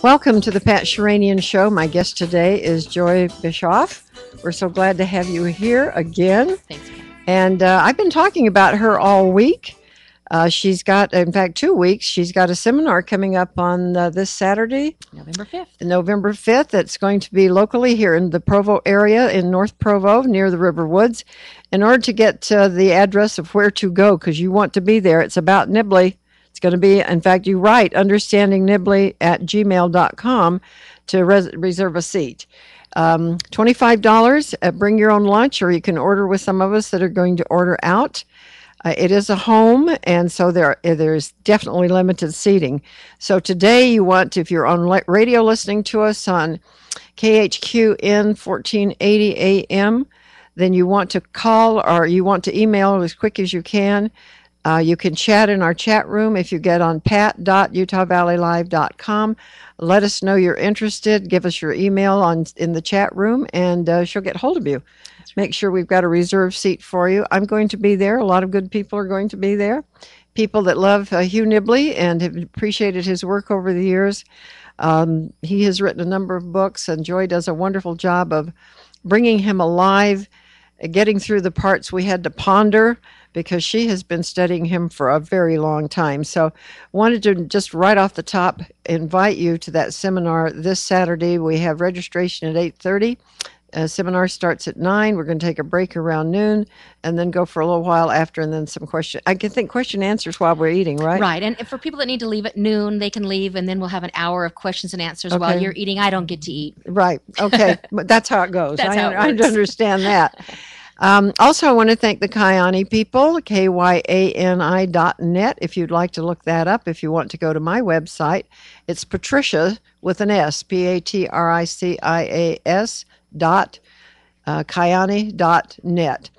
Welcome to the Pat Sheranian Show. My guest today is Joy Bischoff. We're so glad to have you here again. Thanks, Pat. And I've been talking about her all week. She's got, in fact, 2 weeks. She's got a seminar coming up on this Saturday, November 5th. November 5th. It's going to be locally here in the Provo area in North Provo near the River Woods. In order to get the address of where to go, because you want to be there, it's about Nibley. It's going to be, in fact, you write understandingnibley@gmail.com to reserve a seat. $25. Bring your own lunch, or you can order with some of us that are going to order out. It is a home, and so there's definitely limited seating. So today you want to, if you're on radio listening to us on KHQN 1480 AM, then you want to call or you want to email as quick as you can. You can chat in our chat room if you get on pat.utahvalleylive.com. Let us know you're interested. Give us your email in the chat room, and she'll get hold of you. Right. Make sure we've got a reserved seat for you. I'm going to be there. A lot of good people are going to be there. People that love Hugh Nibley and have appreciated his work over the years. He has written a number of books, and Joy does a wonderful job of bringing him alive, getting through the parts we had to ponder, because she has been studying him for a very long time. So wanted to just right off the top invite you to that seminar this Saturday. We have registration at 8:30. Seminar starts at 9. We're going to take a break around noon and then go for a little while after, and then some question. I can think question answers while we're eating, right? Right. And for people that need to leave at noon, they can leave, and then we'll have an hour of questions and answers while you're eating. I don't get to eat. Right. Okay. But that's how it goes. That's how it I works. understand that. Also, I want to thank the Kyani people, kyani.net, if you'd like to look that up. If you want to go to my website, it's Patricia with an S, PATRICIAS kyani.net.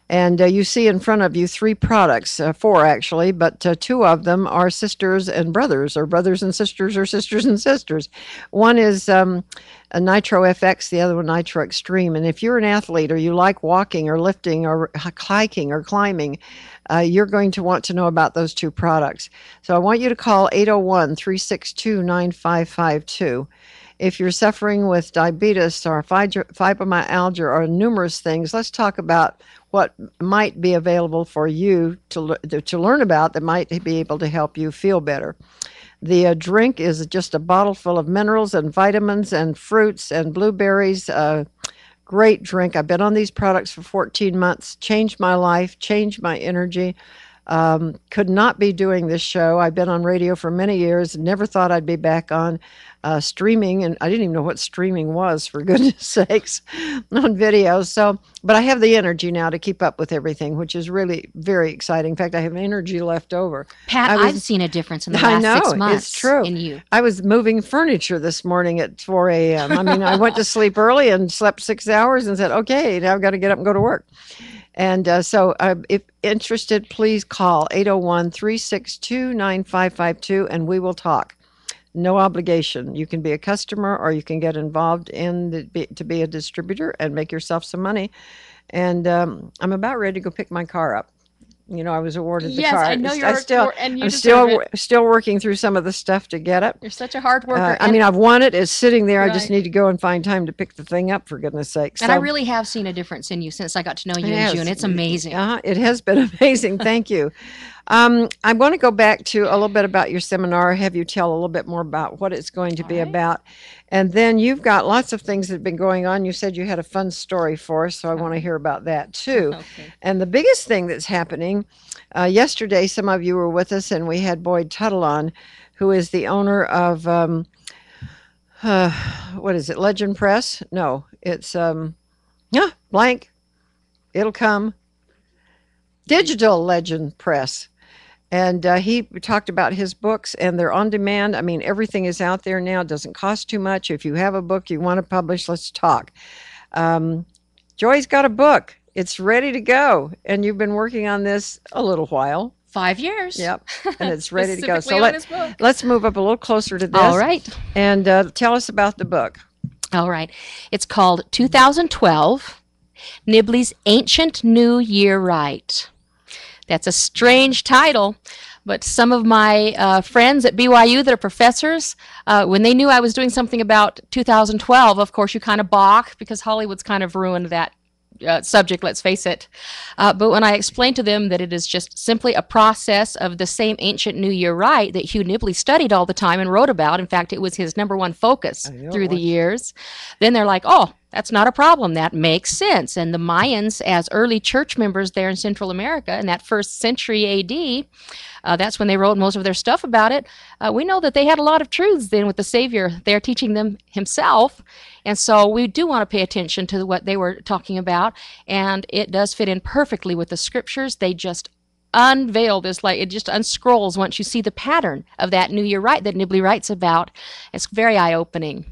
And you see in front of you 3 products, 4 actually, but 2 of them are sisters and brothers, or brothers and sisters, or sisters and sisters. One is a Nitro FX, the other one Nitro Extreme. And if you're an athlete, or you like walking or lifting or hiking or climbing, you're going to want to know about those 2 products. So I want you to call 801-362-9552. If you're suffering with diabetes or fibromyalgia or numerous things, let's talk about what might be available for you to learn about that might be able to help you feel better. The drink is just a bottle full of minerals and vitamins and fruits and blueberries. Great drink. I've been on these products for 14 months, changed my life, changed my energy. Could not be doing this show. I've been on radio for many years, never thought I'd be back on streaming, and I didn't even know what streaming was, for goodness sakes, on video. So, but I have the energy now to keep up with everything, which is really very exciting. In fact, I have energy left over. Pat, I've seen a difference in the last 6 months. It's true. In you. I was moving furniture this morning at 4 a.m. I mean, I went to sleep early and slept 6 hours and said, okay, now I've got to get up and go to work. And so if interested, please call 801-362-9552, and we will talk. No obligation. You can be a customer, or you can get involved to be a distributor and make yourself some money. And I'm about ready to go pick my car up. You know, I was awarded the car. Yes, I know I'm still working through some of the stuff to get it. You're such a hard worker. I mean, I've won it. It's sitting there. Right. I just need to go and find time to pick the thing up, for goodness sakes. And I really have seen a difference in you since I got to know you in June. It's amazing. It has been amazing. Thank you. I'm going to go back to a little bit about your seminar, have you tell a little bit more about what it's going to be about. And then you've got lots of things that have been going on. You said you had a fun story for us, so I want to hear about that too. Okay. And the biggest thing that's happening, yesterday, some of you were with us, and we had Boyd Tuttle on, who is the owner of, what is it, Legend Press? No, it's, blank. It'll come. Digital Legend Press. And he talked about his books, and they're on demand. I mean, everything is out there now. It doesn't cost too much. If you have a book you want to publish, let's talk. Joy's got a book. It's ready to go. And you've been working on this a little while. 5 years. Yep. And it's ready to go. So Specifically let's move up a little closer to this. All right. And tell us about the book. All right. It's called 2012, Nibley's Ancient New Year Rite. That's a strange title, But some of my friends at BYU that are professors, when they knew I was doing something about 2012, of course, you kind of balk because Hollywood's kind of ruined that subject, let's face it. But when I explained to them that it is just simply a process of the same ancient New Year rite that Hugh Nibley studied all the time and wrote about, in fact, it was his #1 focus through the years, then they're like, oh, that's not a problem. That makes sense. And the Mayans, as early church members there in Central America in that first century AD, that's when they wrote most of their stuff about it. We know that they had a lot of truths then with the Savior. They're teaching them himself. And so we do want to pay attention to what they were talking about. And it does fit in perfectly with the scriptures. They just unveil this, like it just unscrolls once you see the pattern of that New Year rite that Nibley writes about. It's very eye-opening.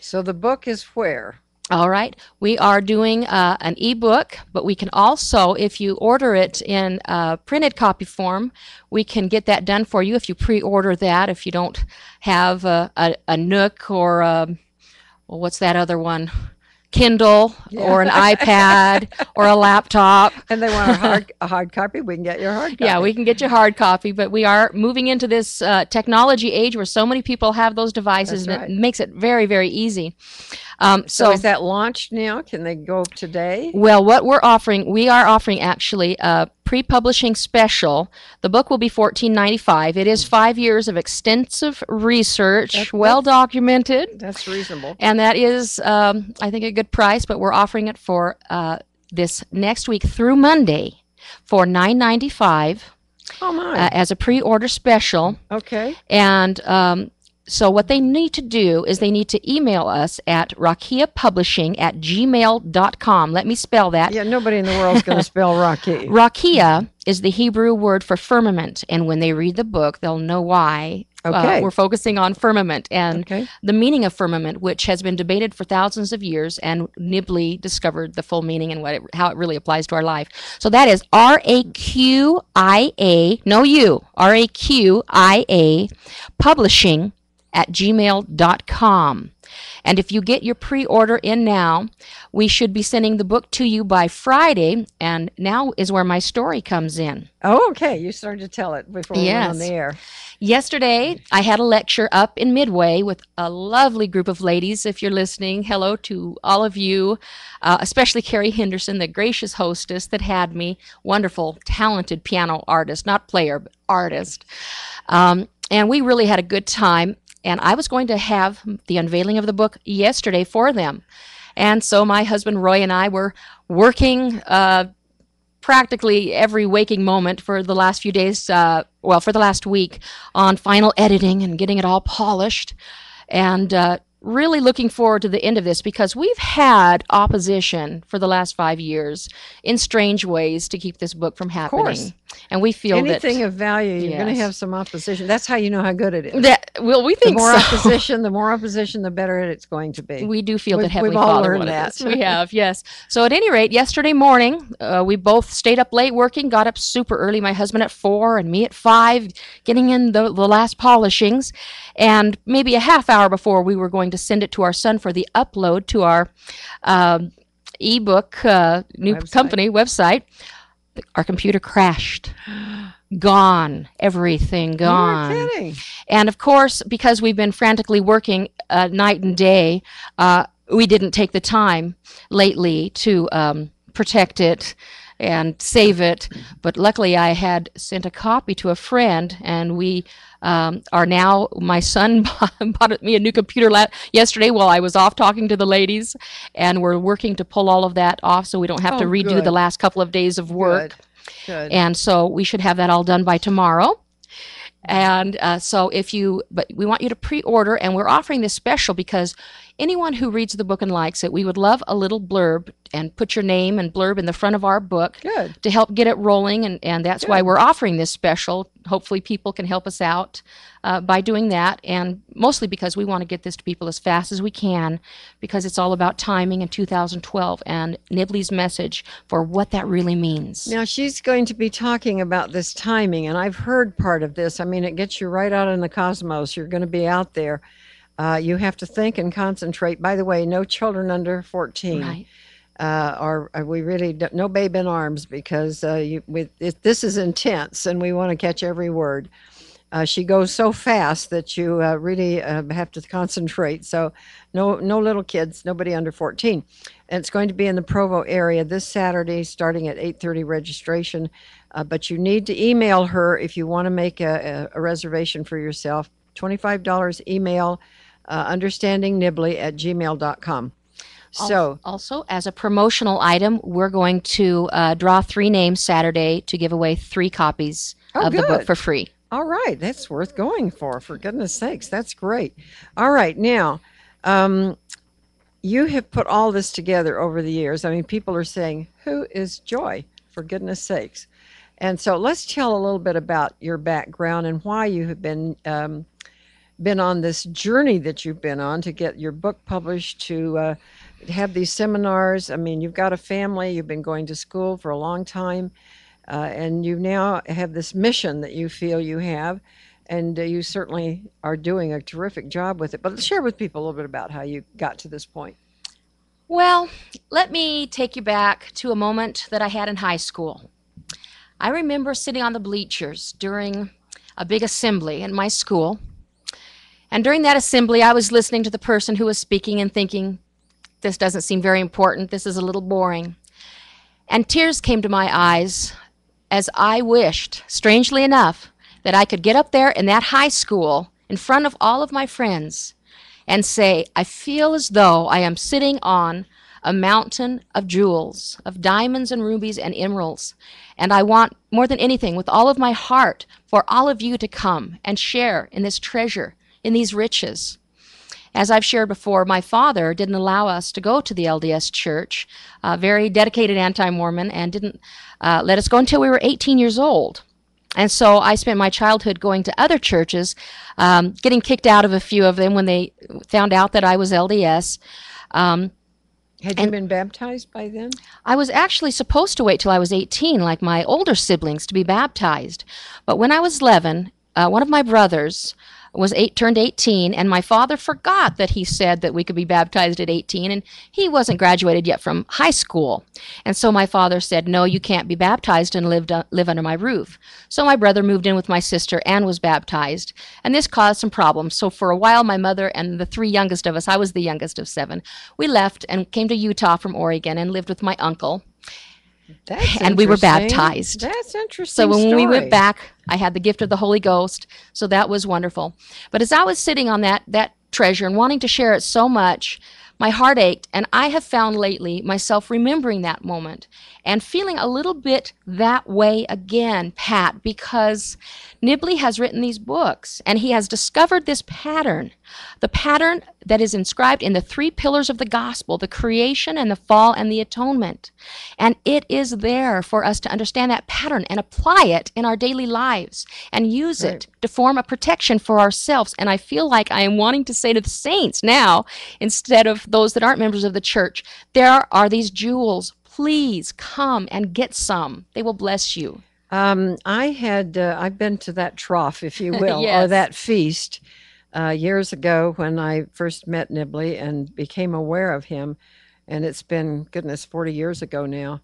So the book is where? All right. We are doing an ebook, but we can also, if you order it in printed copy form, we can get that done for you if you pre-order that. If you don't have a Nook or well, what's that other one? Kindle or an iPad or a laptop. And they want a hard copy, we can get your hard copy. Yeah, we can get you hard copy, but we are moving into this technology age where so many people have those devices. That's right. And it makes it very, very easy. So is that launched now? Can they go today? Well, what we are offering actually a pre-publishing special. The book will be $14.95. It is 5 years of extensive research, well documented. That's reasonable. And that is, I think, a good price, but we're offering it for this next week through Monday for $9.95. Oh, my. As a pre-order special. Okay. And so what they need to do is they need to email us at rakiapublishing@gmail.com. Let me spell that. Yeah, nobody in the world is going to spell Rakia. Rakia is the Hebrew word for firmament, and when they read the book, they'll know why we're focusing on firmament and the meaning of firmament, which has been debated for thousands of years, and Nibley discovered the full meaning and how it really applies to our life. So that is RAQIA, no U, RAQIA, publishing@gmail.com. And if you get your pre-order in now, we should be sending the book to you by Friday, and now is where my story comes in. Oh, okay. You started to tell it before we went on the air. Yesterday, I had a lecture up in Midway with a lovely group of ladies. If you're listening, hello to all of you, especially Carrie Henderson, the gracious hostess that had me. Wonderful, talented piano artist, not player, but artist. And we really had a good time. And I was going to have the unveiling of the book yesterday for them. And so my husband Roy and I were working practically every waking moment for the last few days, for the last week, on final editing and getting it all polished. And really looking forward to the end of this, because we've had opposition for the last 5 years in strange ways to keep this book from happening. Of course. And we feel anything of value, you're going to have some opposition. That's how you know how good it is. We think the more opposition, the better it's going to be. We do feel that Heavenly We've all Father learned that. We have, yes. So at any rate, yesterday morning, we both stayed up late working, got up super early, my husband at 4 and me at 5, getting in the last polishings. And maybe a half hour before we were going to send it to our son for the upload to our ebook company website, our computer crashed. Gone. Everything gone. You're kidding. And of course, because we've been frantically working night and day, we didn't take the time lately to protect it and save it. But luckily, I had sent a copy to a friend, and we are now, my son bought me a new computer yesterday while I was off talking to the ladies, and we're working to pull all of that off so we don't have to redo the last couple of days of work. Good. And so we should have that all done by tomorrow. And but we want you to pre-order, and we're offering this special because anyone who reads the book and likes it, we would love a little blurb, and put your name and blurb in the front of our book to help get it rolling, and that's why we're offering this special. Hopefully people can help us out by doing that, and mostly because we want to get this to people as fast as we can, because it's all about timing in 2012 and Nibley's message for what that really means. Now, she's going to be talking about this timing, and I've heard part of this. I mean, it gets you right out in the cosmos. You're going to be out there. You have to think and concentrate. By the way, no children under 14. Right. or we really don't, no babe in arms because this is intense and we want to catch every word. She goes so fast that you really have to concentrate. So, no little kids, nobody under 14. And it's going to be in the Provo area this Saturday, starting at 8:30 registration. But you need to email her if you want to make a reservation for yourself. $25 email understandingnibley@gmail.com. So, Also, as a promotional item, we're going to draw 3 names Saturday to give away 3 copies oh, of the book good. for free. All right, that's worth going for goodness sakes. That's great. All right, now, um, you have put all this together over the years. I mean, people are saying, "Who is Joy?" For goodness sakes. And so let's tell a little bit about your background and why you have been on this journey that you've been on to get your book published, to have these seminars. I mean, you've got a family, you've been going to school for a long time, and you now have this mission that you feel you have, and you certainly are doing a terrific job with it. But share with people a little bit about how you got to this point. Well, let me take you back to a moment that I had in high school. I remember sitting on the bleachers during a big assembly in my school. And during that assembly, I was listening to the person who was speaking and thinking, this doesn't seem very important. This is a little boring. And tears came to my eyes as I wished, strangely enough, that I could get up there in that high school in front of all of my friends and say, I feel as though I am sitting on a mountain of jewels, of diamonds and rubies and emeralds. And I want, more than anything, with all of my heart, for all of you to come and share in this treasure, in these riches. As I've shared before, my father didn't allow us to go to the LDS church, a very dedicated anti-Mormon, and didn't let us go until we were 18 years old. And so I spent my childhood going to other churches, getting kicked out of a few of them when they found out that I was LDS. Had you been baptized by then? I was actually supposed to wait till I was 18, like my older siblings, to be baptized. But when I was 11, one of my brothers turned 18, and my father forgot that he said that we could be baptized at 18, and he wasn't graduated yet from high school. And so my father said, no, you can't be baptized and live under my roof. So my brother moved in with my sister and was baptized, and this caused some problems. So for a while, my mother and the 3 youngest of us, I was the youngest of 7, we left and came to Utah from Oregon and lived with my uncle. That's and we were interesting. baptized. That's interesting. So when we story. went back, I had the gift of the Holy Ghost. So that was wonderful. But as I was sitting on that treasure and wanting to share it so much, my heart ached. And I have found lately myself remembering that moment and feeling a little bit that way again, Pat, because Nibley has written these books and he has discovered this pattern, the pattern that is inscribed in the 3 pillars of the gospel, the creation and the fall and the atonement. And it is there for us to understand that pattern and apply it in our daily lives and use it to form a protection for ourselves. And I feel like I am wanting to say to the saints now, instead of those that aren't members of the church, there are these jewels. Please come and get some. They will bless you. I've been to that trough, if you will, Yes. or that feast years ago when I first met Nibley and became aware of him. And it's been, goodness, 40 years ago now.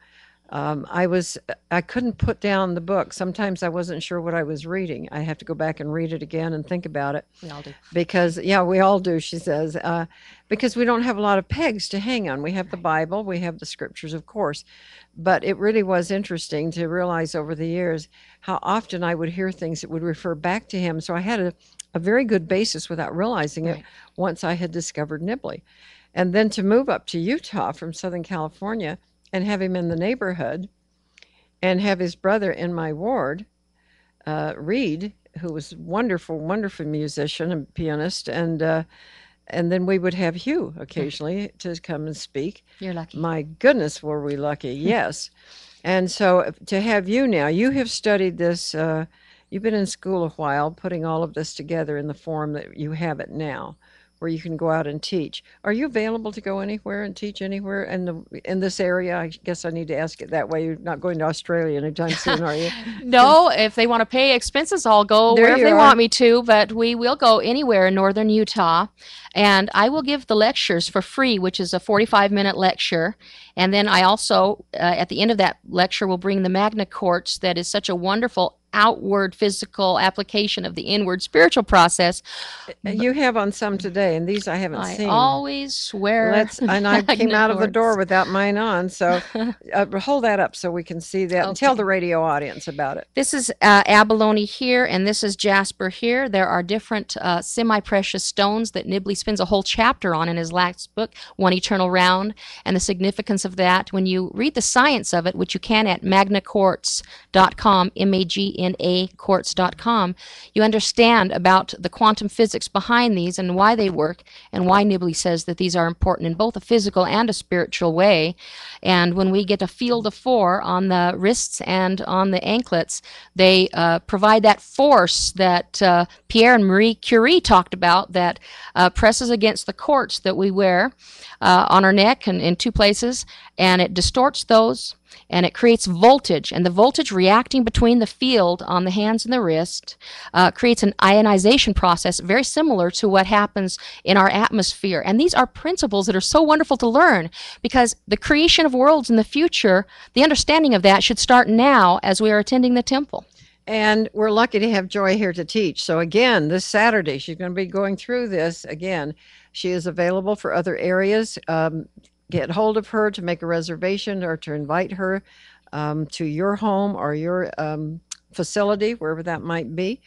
I couldn't put down the book. Sometimes I wasn't sure what I was reading. I have to go back and read it again and think about it. We all do. Because, yeah, we all do, she says, because we don't have a lot of pegs to hang on. We have the Bible, we have the scriptures, of course. But it really was interesting to realize over the years how often I would hear things that would refer back to him. So I had a very good basis without realizing it once I had discovered Nibley. And then to move up to Utah from Southern California and have him in the neighborhood and have his brother in my ward, Reed, who was wonderful, wonderful musician and pianist, and then we would have Hugh occasionally to come and speak. You're lucky. My goodness, were we lucky? Yes. And so to have you now, you have studied this. You've been in school a while, putting all of this together in the form that you have it now. where you can go out and teach. Are you available to go anywhere and teach anywhere in this area? I guess I need to ask it that way. You're not going to Australia anytime soon, are you? No, if they want to pay expenses, I'll go There wherever you they are. want me to, but we will go anywhere in northern Utah. And I will give the lectures for free, which is a 45-minute lecture. And then I also, at the end of that lecture, will bring the Magna Quartz that is such a wonderful outward physical application of the inward spiritual process. You have on some today, and these I haven't I seen. always wear And I came Magna out of the door Quartz. without mine on, so hold that up so we can see that and tell Okay. the radio audience about it. This is abalone here, and this is jasper here. There are different semi-precious stones that Nibley spends a whole chapter on in his last book, One Eternal Round, and the significance of that. When you read the science of it, which you can at magnaquartz.com, M-A-G-N-A quartz.com, you understand about the quantum physics behind these and why they work, and why Nibley says that these are important in both a physical and a spiritual way. And when we get a field of 4 on the wrists and on the anklets, they provide that force that Pierre and Marie Curie talked about that presses against the quartz that we wear on our neck and in 2 places, and it distorts those, and it creates voltage, and the voltage reacting between the field on the hands and the wrist creates an ionization process very similar to what happens in our atmosphere. And these are principles that are so wonderful to learn, because the creation of worlds in the future, the understanding of that should start now as we are attending the temple. And we're lucky to have Joy here to teach. So again, this Saturday, she's going to be going through this again. She is available for other areas. Get hold of her to make a reservation or to invite her to your home or your facility, wherever that might be,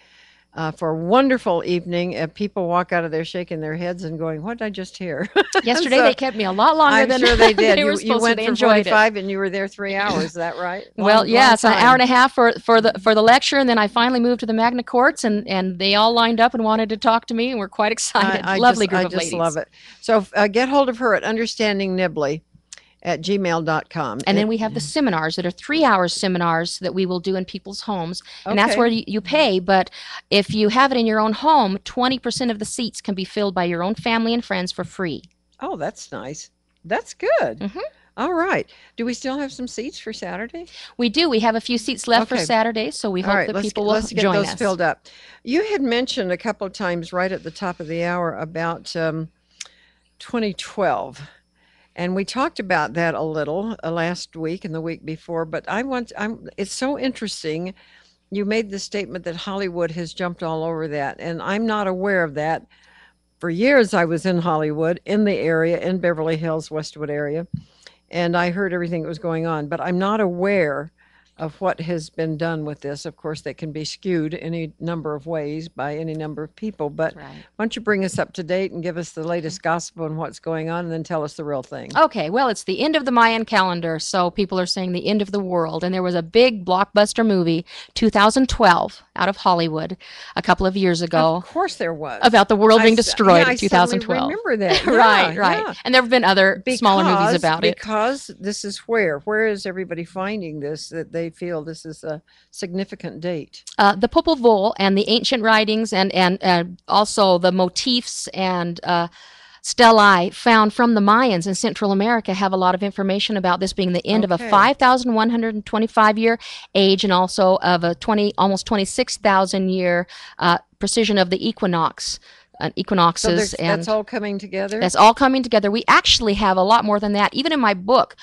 for a wonderful evening. People walk out of there shaking their heads and going, "What did I just hear?" Yesterday So, they kept me a lot longer I'm than sure they did. they were You supposed went to. They for enjoyed it. 45 and you were there 3 hours. Is that right? Well, yeah, Long it's an time. hour and a half for the lecture, and then I finally moved to the Magna Quartz, and they all lined up and wanted to talk to me, and we're quite excited. Lovely group I of just ladies. love it. So get hold of her at understandingnibley@gmail.com. And then we have the seminars that are 3-hour seminars that we will do in people's homes. And that's Okay. where you pay. But if you have it in your own home, 20% of the seats can be filled by your own family and friends for free. Oh, that's nice. That's good. Mhm. All right. Do we still have some seats for Saturday? We do. We have a few seats left for Okay. Saturday, so we All hope right, that let's people get, will let's get join those us. filled up. You had mentioned a couple of times right at the top of the hour about 2012. And we talked about that a little last week and the week before, but it's so interesting. You made the statement that Hollywood has jumped all over that, and I'm not aware of that. For years, I was in Hollywood, in the area, in Beverly Hills, Westwood area, and I heard everything that was going on, but I'm not aware of what has been done with this. Of course, that can be skewed any number of ways by any number of people, but Right. why don't you bring us up to date and give us the latest gospel and what's going on, and then tell us the real thing. Okay, well, it's the end of the Mayan calendar, so people are saying the end of the world. And there was a big blockbuster movie, 2012, out of Hollywood, a couple of years ago, Of course there was. about the world being I destroyed I in 2012. remember that. Right, Yeah, right. yeah. And there have been other smaller movies about it. Because this is where is everybody finding this, that they feel this is a significant date? The Popol Vuh and the ancient writings, and also the motifs and stelae found from the Mayans in Central America have a lot of information about this being the end of a Okay. 5,125 year age, and also of a almost 26,000 year precision of the equinoxes. That's all coming together? That's all coming together. We actually have a lot more than that. Even in my book,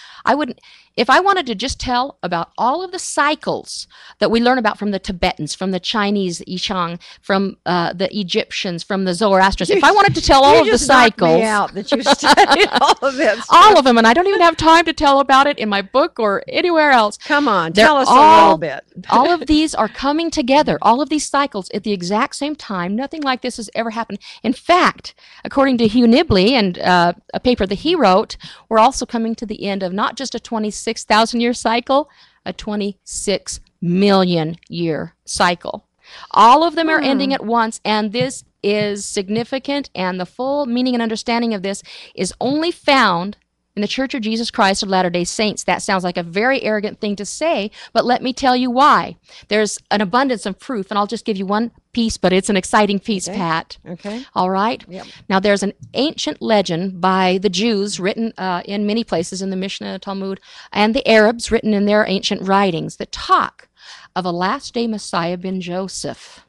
if I wanted to just tell about all of the cycles that we learn about from the Tibetans, from the Chinese I Ching, from the Egyptians, from the Zoroastrians, if I wanted to tell all You of the just knocked me cycles, out that you studied all of that stuff. all of them, and I don't even have time to tell about it in my book or anywhere else. Come on, They're tell us a all- little bit. All of these are coming together, all of these cycles at the exact same time. Nothing like this has ever happened. In fact, according to Hugh Nibley and a paper that he wrote, we're also coming to the end of not just a 26,000 year cycle, a 26 million year cycle. All of them are ending at once, and this is significant, and the full meaning and understanding of this is only found in the Church of Jesus Christ of Latter-day Saints. That sounds like a very arrogant thing to say, but let me tell you why. There's an abundance of proof, and I'll just give you one piece, but it's an exciting piece, Okay. Pat. Okay. All right? Yep. Now, there's an ancient legend by the Jews written in many places in the Mishnah, Talmud, and the Arabs written in their ancient writings that talk of a last-day Messiah ben Joseph.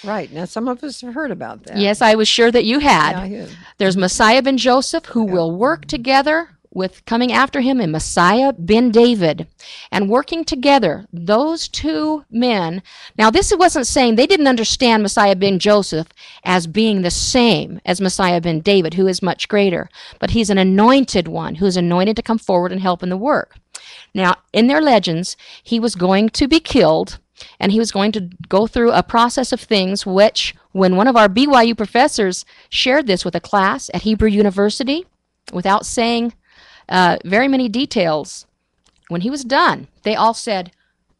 Right. Now, some of us have heard about that. Yes, I was sure that you had. Yeah, I hear. There's Messiah ben Joseph who will work together with coming after him and Messiah ben David. And working together, those two men. Now, this wasn't saying they didn't understand Messiah ben Joseph as being the same as Messiah ben David, who is much greater. But he's an anointed one who is anointed to come forward and help in the work. Now, in their legends, he was going to be killed, and he was going to go through a process of things which, when one of our BYU professors shared this with a class at Hebrew University, without saying very many details, when he was done, they all said,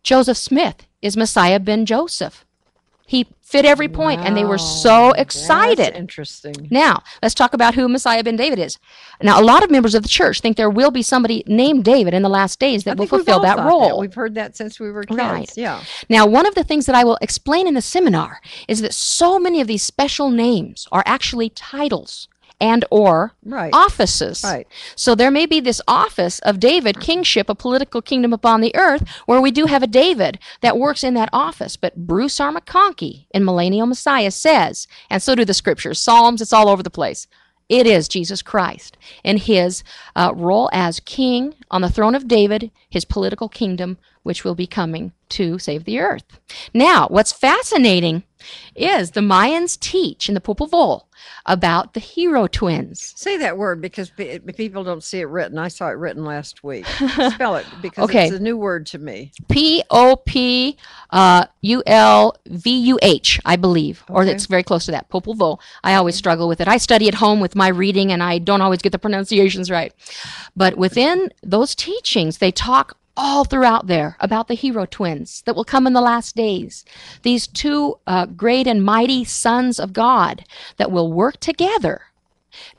Joseph Smith is Messiah ben Joseph. He fit every point, and they were so excited. That's interesting. Now, let's talk about who Messiah ben David is. Now, a lot of members of the church think there will be somebody named David in the last days that will fulfill that role. We've heard that since we were kids. Right. Yeah. Now, one of the things that I will explain in the seminar is that so many of these special names are actually titles and or offices. Right. So there may be this office of David, kingship, a political kingdom upon the earth, where we do have a David that works in that office. But Bruce R. McConkie in Millennial Messiah says, and so do the scriptures, Psalms, it's all over the place, it is Jesus Christ in his role as king on the throne of David, his political kingdom, which will be coming to save the earth. Now, what's fascinating is the Mayans teach in the Popol Vuh about the hero twins. Say that word because people don't see it written. I saw it written last week. Spell it because Okay. it's a new word to me. Populvuh, I believe, or Okay. it's very close to that. Popol Vuh. I always struggle with it. I study at home with my reading, and I don't always get the pronunciations right. But within those teachings, they talk all throughout there about the hero twins that will come in the last days. These two great and mighty sons of God that will work together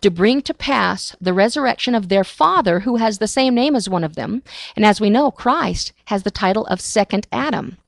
to bring to pass the resurrection of their father, who has the same name as one of them. And as we know, Christ has the title of Second Adam.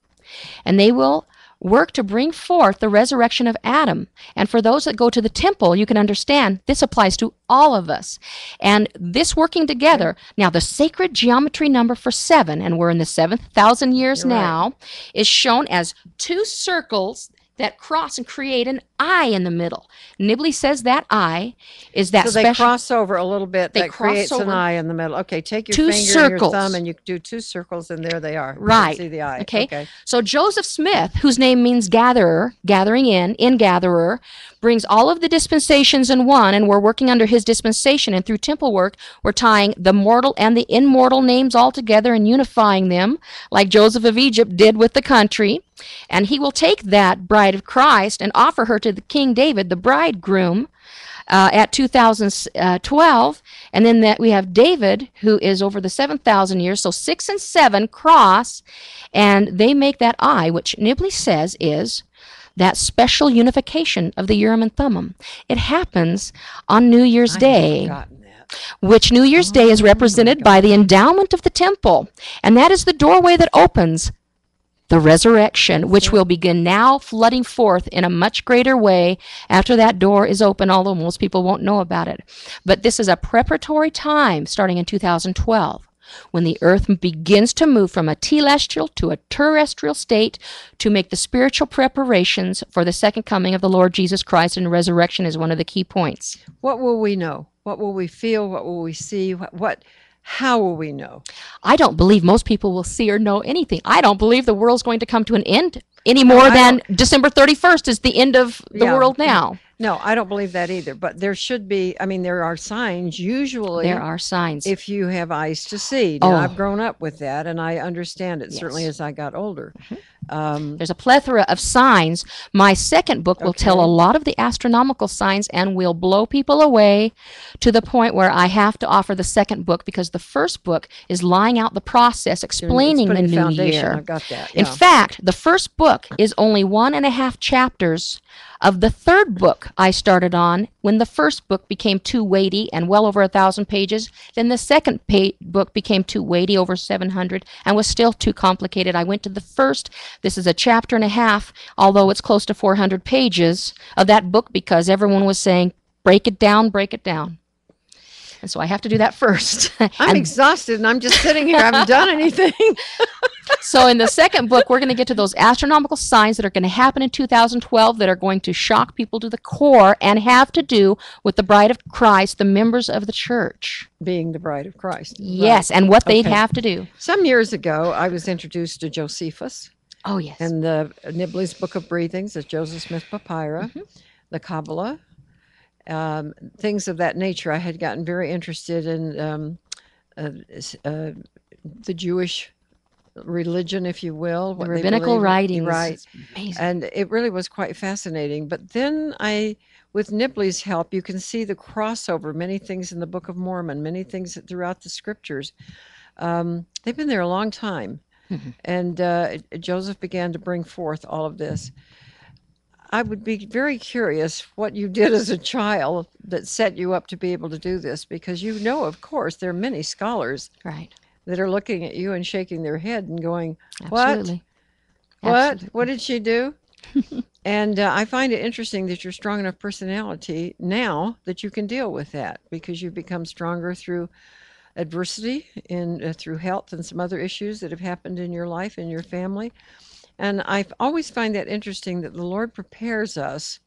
And they will work to bring forth the resurrection of Adam. And for those that go to the temple, you can understand this applies to all of us. And this working together, now the sacred geometry number for 7, and we're in the 7,000 years You're right. now, is shown as 2 circles that cross and create an eye in the middle. Nibley says that eye is that So they special. cross over a little bit. They That cross creates an over. eye in the middle. Okay, take your 2 finger and circles. your thumb and you do 2 circles and there they are. You can Right. see the eye. Okay. So Joseph Smith, whose name means gatherer, gathering in gatherer, brings all of the dispensations in one, and we're working under his dispensation. And through temple work, we're tying the mortal and the immortal names all together and unifying them, like Joseph of Egypt did with the country. And he will take that bride of Christ and offer her to the King David, the bridegroom, at 2012. And then that we have David, who is over the 7,000 years. So 6 and 7 cross, and they make that eye, which Nibley says is that special unification of the Urim and Thummim. It happens on New Year's I had Day, forgotten that. which New Year's Day is represented by the endowment of the temple. And that is the doorway that opens the resurrection, which will begin now flooding forth in a much greater way after that door is open, although most people won't know about it. But this is a preparatory time starting in 2012, when the earth begins to move from a telestial to a terrestrial state to make the spiritual preparations for the second coming of the Lord Jesus Christ, and resurrection is one of the key points. What will we know? What will we feel? What will we see? How will we know? I don't believe most people will see or know anything. I don't believe the world's going to come to an end any more than December 31st is the end of the world now. No, I don't believe that either. But there should be, I mean, there are signs usually. There are signs. If you have eyes to see. Now, I've grown up with that and I understand it, certainly as I got older. There's a plethora of signs. My second book will tell a lot of the astronomical signs and will blow people away to the point where I have to offer the second book because the first book is laying out the process, explaining the new year. I've got that. In fact, the first book is only 1.5 chapters of the third book I started on when the first book became too weighty and well over 1,000 pages. Then the second book became too weighty, over 700, and was still too complicated. I went to the first. This is a chapter and a half, although it's close to 400 pages of that book because everyone was saying, break it down, break it down. And so I have to do that first. I'm exhausted and I'm just sitting here. I haven't done anything. So in the second book, we're going to get to those astronomical signs that are going to happen in 2012 that are going to shock people to the core and have to do with the bride of Christ, the members of the church. Being the bride of Christ. Yes, and what they'd have to do. Some years ago, I was introduced to Josephus. Oh, yes. And the Nibley's Book of Breathings, the Joseph Smith Papyra, the Kabbalah, things of that nature. I had gotten very interested in the Jewish religion, if you will. The rabbinical writings. Right. It's amazing. And it really was quite fascinating. But then with Nibley's help, you can see the crossover, many things in the Book of Mormon, many things throughout the scriptures. They've been there a long time. And Joseph began to bring forth all of this. I would be very curious what you did as a child that set you up to be able to do this, because of course, there are many scholars that are looking at you and shaking their head and going, Absolutely. What did she do? And I find it interesting that you're strong enough personality now that you can deal with that, because you've become stronger through adversity and through health and some other issues that have happened in your life and your family. And I always find that interesting that the Lord prepares us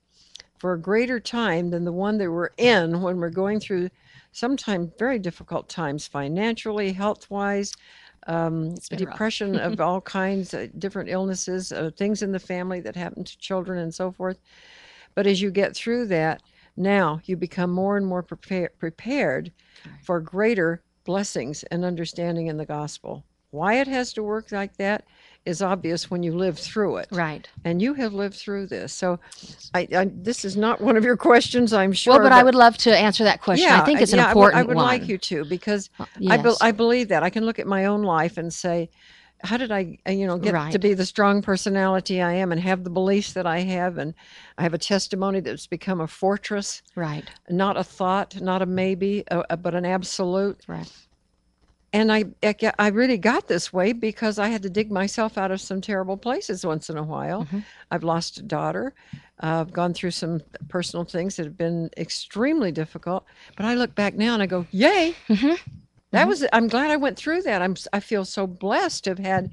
for a greater time than the one that we're in when we're going through sometimes very difficult times financially, health-wise, depression of all kinds, different illnesses, things in the family that happen to children and so forth. But as you get through that, now you become more and more prepared for greater blessings and understanding in the gospel. Why it has to work like that is obvious when you live through it. Right. And you have lived through this. So this is not one of your questions, I'm sure. Well, but I would love to answer that question. Yeah, I think it's an important one. I would like you to, because I believe that. I can look at my own life and say, how did I get to be the strong personality I am and have the beliefs that I have? And I have a testimony that's become a fortress. Right. Not a thought, not a maybe, but an absolute. Right. And I really got this way because I had to dig myself out of some terrible places once in a while. I've lost a daughter. I've gone through some personal things that have been extremely difficult. But I look back now and I go, yay. I'm glad I went through that. I feel so blessed to have had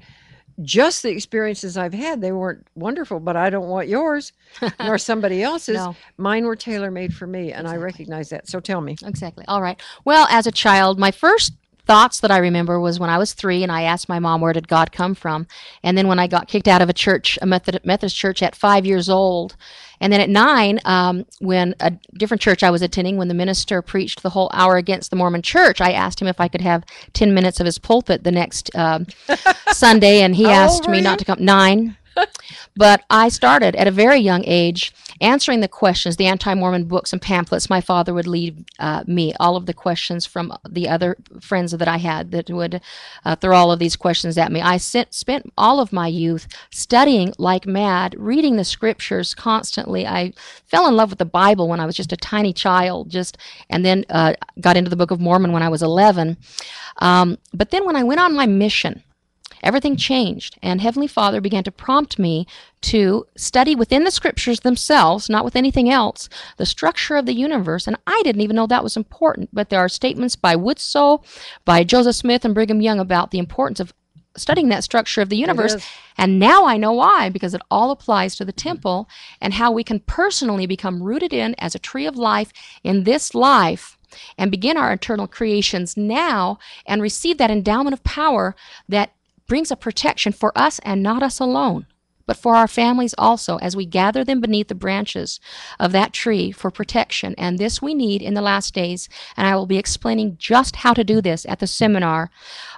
just the experiences I've had. They weren't wonderful, but I don't want yours nor somebody else's. No. Mine were tailor-made for me, and I recognize that. So tell me. Exactly. All right. Well, as a child, my first thoughts that I remember was when I was 3 and I asked my mom, where did God come from? And then when I got kicked out of a church, a Methodist church at 5 years old. And then at 9, when a different church I was attending, when the minister preached the whole hour against the Mormon church, I asked him if I could have 10 minutes of his pulpit the next Sunday, and he asked me not to come. 9. But I started at a very young age answering the questions, the anti-Mormon books and pamphlets my father would leave me, all of the questions from the other friends that I had that would throw all of these questions at me. I spent all of my youth studying like mad, reading the scriptures constantly. I fell in love with the Bible when I was just a tiny child, and then got into the Book of Mormon when I was 11. But then when I went on my mission, everything changed, and Heavenly Father began to prompt me to study within the scriptures themselves, not with anything else, the structure of the universe. And I didn't even know that was important, but there are statements by Woodsoe, by Joseph Smith, and Brigham Young about the importance of studying that structure of the universe. And now I know why, because it all applies to the temple and how we can personally become rooted in as a tree of life in this life and begin our eternal creations now and receive that endowment of power that brings a protection for us and not us alone, but for our families also, as we gather them beneath the branches of that tree for protection. And this we need in the last days, and I will be explaining just how to do this at the seminar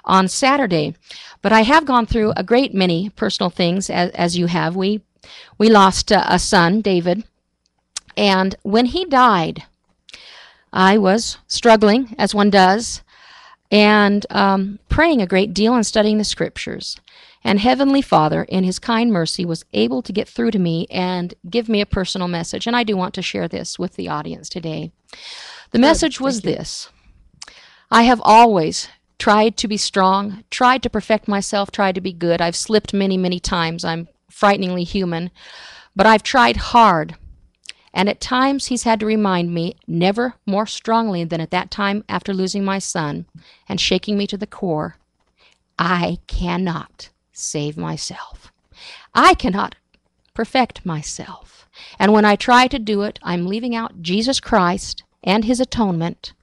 on Saturday. But I have gone through a great many personal things, as you have. We lost a son, David, and when he died, I was struggling, as one does, and praying a great deal and studying the Scriptures. And Heavenly Father, in His kind mercy, was able to get through to me and give me a personal message. And I do want to share this with the audience today. The message was this: I have always tried to be strong, tried to perfect myself, tried to be good. I've slipped many, many times. I'm frighteningly human. But I've tried hard. And at times He's had to remind me, never more strongly than at that time after losing my son and shaking me to the core, I cannot save myself. I cannot perfect myself. And when I try to do it, I'm leaving out Jesus Christ and His atonement.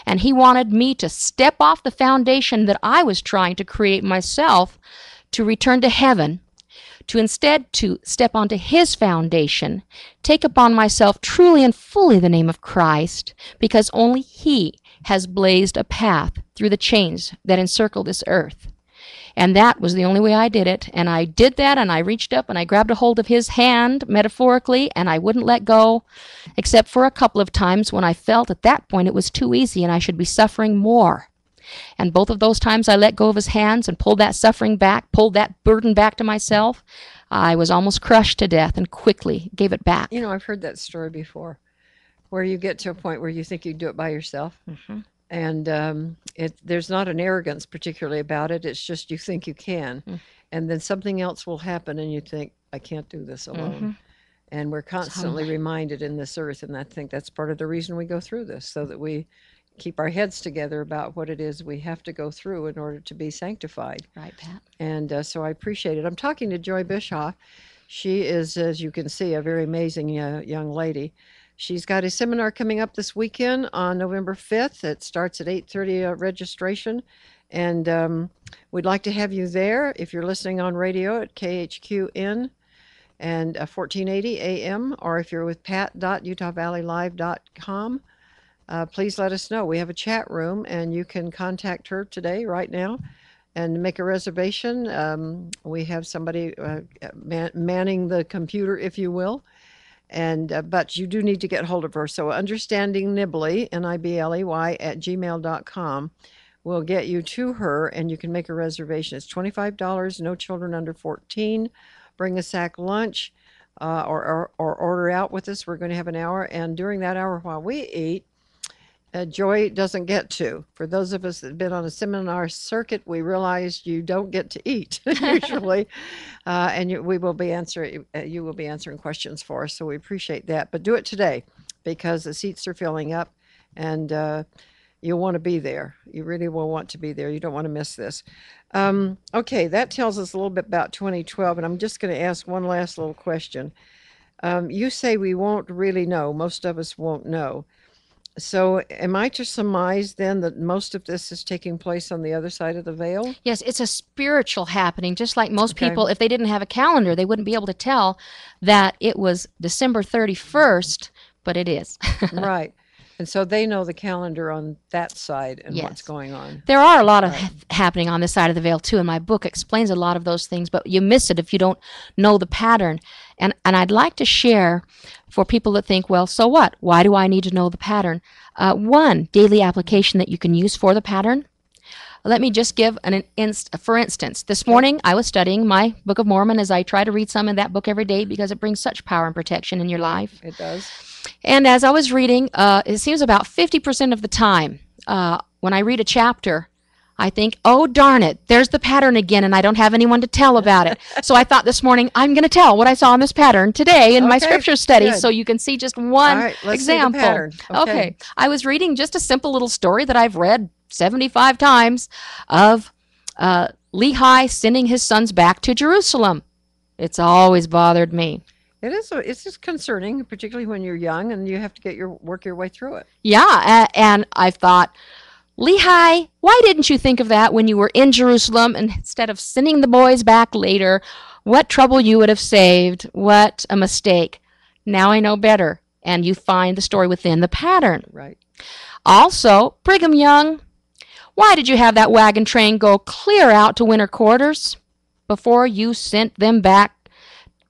And He wanted me to step off the foundation that I was trying to create myself to return to heaven, to instead to step onto His foundation, take upon myself truly and fully the name of Christ, because only He has blazed a path through the chains that encircle this earth. And that was the only way I did it. And I did that, and I reached up and I grabbed a hold of His hand, metaphorically, and I wouldn't let go, except for a couple of times when I felt at that point it was too easy and I should be suffering more. And both of those times I let go of His hands and pulled that suffering back, pulled that burden back to myself. I was almost crushed to death and quickly gave it back. You know, I've heard that story before, where you get to a point where you think you do it by yourself. Mm-hmm. And there's not an arrogance particularly about it. It's just you think you can. Mm. And then something else will happen and you think, I can't do this alone. Mm-hmm. And we're constantly reminded in this earth, and I think that's part of the reason we go through this, so that we keep our heads together about what it is we have to go through in order to be sanctified. Right, Pat. And so I appreciate it. I'm talking to Joy Bischoff. She is, as you can see, a very amazing young lady. She's got a seminar coming up this weekend on November 5th. It starts at 8:30 registration. And we'd like to have you there if you're listening on radio at KHQN and 1480 AM, or if you're with pat.utahvalleylive.com. Please let us know. We have a chat room, and you can contact her today, right now, and make a reservation. We have somebody manning the computer, if you will. And but you do need to get hold of her. So understandingnibley, Nibley, at gmail.com will get you to her, and you can make a reservation. It's $25, no children under 14. Bring a sack lunch or order out with us. We're going to have an hour, and during that hour while we eat, Joy doesn't get to. For those of us that have been on a seminar circuit, we realize you don't get to eat usually, and you will be answering questions for us. So we appreciate that. But do it today, because the seats are filling up, and you'll want to be there. You really will want to be there. You don't want to miss this. Okay, that tells us a little bit about 2012, and I'm just going to ask one last little question. You say we won't really know. Most of us won't know. So am I to surmise then that most of this is taking place on the other side of the veil? Yes, it's a spiritual happening. Just like most Okay. people, if they didn't have a calendar, they wouldn't be able to tell that it was December 31st, but it is. Right. And so they know the calendar on that side and Yes. what's going on. There are a lot of happening on this side of the veil too, and my book explains a lot of those things, but you miss it if you don't know the pattern. And I'd like to share for people that think, well, so what? Why do I need to know the pattern? One daily application that you can use for the pattern. Let me just give for instance, this morning I was studying my Book of Mormon, as I try to read some in that book every day because it brings such power and protection in your life. It does. And as I was reading, it seems about 50% of the time when I read a chapter, I think, oh, darn it, there's the pattern again, and I don't have anyone to tell about it. So I thought this morning, I'm going to tell what I saw in this pattern today in my Okay, scripture study, good. so you can see just All one right, let's see the example. pattern. Okay. I was reading just a simple little story that I've read 75 times of Lehi sending his sons back to Jerusalem. It's always bothered me. It is. It's just concerning, particularly when you're young and you have to work your way through it. Yeah, and I've thought, Lehi, why didn't you think of that when you were in Jerusalem instead of sending the boys back later? What trouble you would have saved. What a mistake. Now I know better. And you find the story within the pattern. Right. Also, Brigham Young, why did you have that wagon train go clear out to winter quarters before you sent them back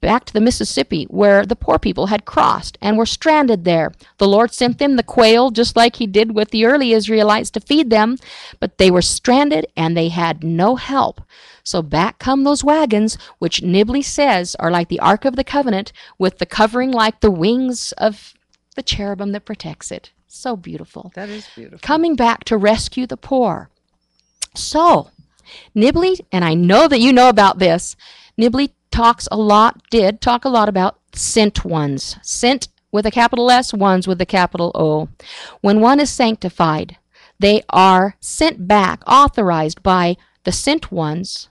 to the Mississippi, where the poor people had crossed and were stranded there? The Lord sent them the quail just like he did with the early Israelites to feed them, but they were stranded and they had no help. So back come those wagons, which Nibley says are like the Ark of the Covenant, with the covering like the wings of the cherubim that protects it. So beautiful. That is beautiful. Coming back to rescue the poor. So, Nibley, and I know that you know about this, Nibley did talk a lot about sent ones. Sent with a capital S, ones with a capital O. When one is sanctified, they are sent back, authorized by the sent ones,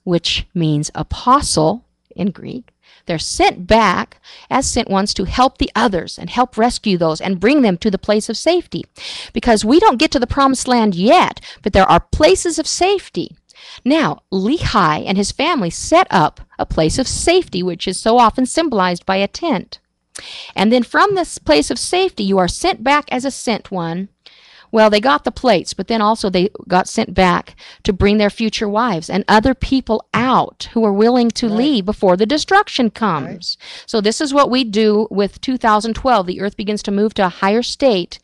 which means apostle in Greek. They're sent back as sent ones to help the others and help rescue those and bring them to the place of safety. Because we don't get to the promised land yet, but there are places of safety. Now, Lehi and his family set up a place of safety, which is so often symbolized by a tent. And then from this place of safety, you are sent back as a sent one. Well, they got the plates, but then also they got sent back to bring their future wives and other people out who are willing to leave before the destruction comes. Right. So this is what we do with 2012. The earth begins to move to a higher state.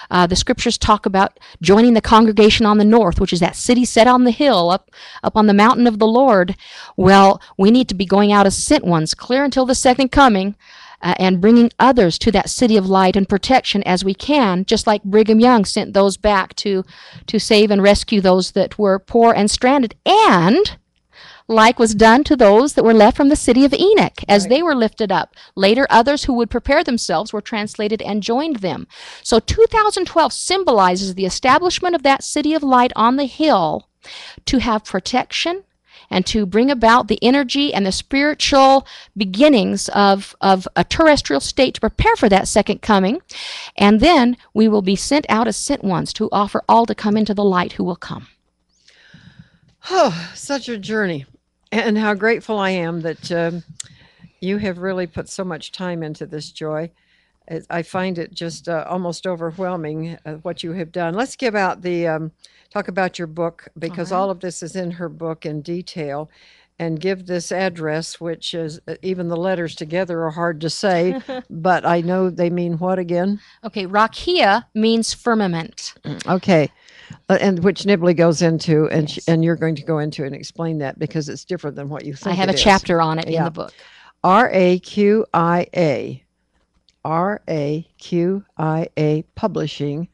The scriptures talk about joining the congregation on the north, which is that city set on the hill up on the mountain of the Lord. Well, we need to be going out as sent ones, clear until the second coming. And bringing others to that city of light and protection as we can, just like Brigham Young sent those back to save and rescue those that were poor and stranded, and like was done to those that were left from the city of Enoch as they were lifted up. Later, others who would prepare themselves were translated and joined them. So 2012 symbolizes the establishment of that city of light on the hill to have protection and to bring about the energy and the spiritual beginnings of a terrestrial state to prepare for that second coming. And then we will be sent out as sent ones to offer all to come into the light who will come. Oh, such a journey. And how grateful I am that you have really put so much time into this, Joy. I find it just almost overwhelming what you have done. Let's give out the talk about your book, because all of this is in her book in detail, and give this address, which is even the letters together are hard to say, but I know they mean what again? Okay, Rakia means firmament. Okay, and which Nibley goes into, and and you're going to go into and explain that because it's different than what you think. I have a chapter on it in the book. RAQIA publishing